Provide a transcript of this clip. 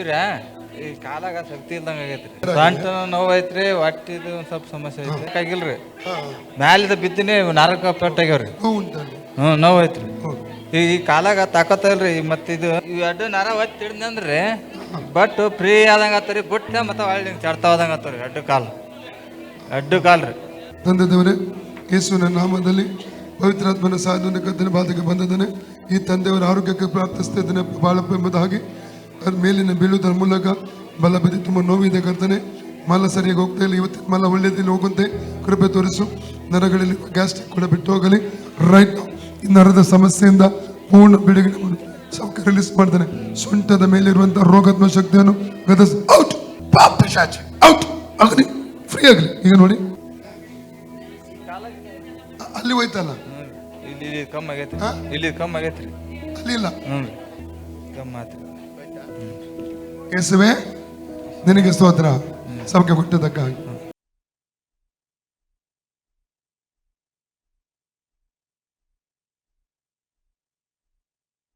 ಇವ್ರ ಈ ಕಾಲಾಗ ಶಕ್ತಿ ಇಲ್ದಂಗ ಆಗೈತ್ರಿ. ಸೊಂಟ ನೋವು ಐತ್ರಿ, ಹೊಟ್ಟಿದು ಒಂದ್ ಸ್ವಲ್ಪ ಸಮಸ್ಯೆ ಐತ್ರಿ. ಆಗಿಲ್ರಿ ಮ್ಯಾಲಿದ ಬಿದ್ದಿನಿ ನರಕ ಪೆಟ್ಟಾಗ್ಯಾವ್ರಿ. ನೋವು ಐತ್ರಿ. ಈ ಕಾಲಾಗ ತಾಕತ್ತ ಇಲ್ರಿ. ಮತ್ತ ಇದು ಎರಡು ನರ ಒತ್ತಿ ಹಿಡ್ದಂದ್ರಿ ಬಟ್ ಫ್ರೀ ಆದಂಗ ಆತರಿ. ಬುಟ್ಟ ಮತ್ತ ಒಳ್ಳೆ ಚಡ್ತಾವದಂಗ ಆತವ್ರಿ. ಅಡ್ಡು ಕಾಲ್ರಿ. ತಂದೆ ದೇವರೇ, ಯೇಸುವಿನ ನಾಮದಲ್ಲಿ ಪವಿತ್ರಾತ್ಮನ ಸಹಾಯದಿಂದ ಕರ್ತನ ಬಾಧೆಗೆ ಬಂದಿದ್ದಾನೆ. ಈ ತಂದೆಯವರ ಆರೋಗ್ಯಕ್ಕೆ ಪ್ರಾರ್ಥಿಸ್ತಿದ್ದೇನೆ ಬಾಳಪ್ಪ ಎಂಬುದಾಗಿ. ಅದ್ರ ಮೇಲಿನ ಬೀಳುವುದರ ಮೂಲಕ ಬಲ ಬಿದ್ದು ತುಂಬ ನೋವಿದೆ ಕರ್ತನೆ. ಮಲ ಸರಿಯಾಗಿ ಹೋಗ್ತಾ ಇಲ್ಲ. ಇವತ್ತು ಮಲ ಒಳ್ಳೆಯದಿಲ್ಲ, ಹೋಗುವಂತೆ ಕೃಪೆ ತೋರಿಸು. ನರಗಳಲ್ಲಿ ಗ್ಯಾಸ್ಟ್ರಿಕ್ ಕೂಡ ಬಿಟ್ಟು ಹೋಗಲಿ. ರೈಟ್ ಈ ನರದ ಸಮಸ್ಯೆಯಿಂದ ಪೂರ್ಣ ಬಿಡುಗಡೆ ಸೌಖ್ಯ ರಿಲೀಸ್ ಮಾಡ್ತಾನೆ. ಸೊಂಟದ ಮೇಲಿರುವಂತಹ ರೋಗಾತ್ಮ ಶಕ್ತಿಯನ್ನು ಗದಸ್ ಔಟ್, ಔಟ್ ಆಗಲಿ, ಫ್ರೀ ಆಗಲಿ. ಈಗ ನೋಡಿ ಅಲ್ಲಿ ಹೋಯ್ತಲ್ಲ, ಇಲ್ಲಿ ಕಮ್ಮಿ ಆಗೈತ್ರಿ. ಇಲ್ಲಿ ಕಮ್ಮಿ ಆಗೈತ್ರಿ, ಅಲ್ಲಿ ಇಲ್ಲ. ಕಮ್ಮಿ ಆತ್ರಿ. ಯೇಸುವೇ ನಿನಗೆ ಸ್ತೋತ್ರ, ಸೌಖ್ಯ ಕೊಟ್ಟದಕ್ಕಾಗಿ.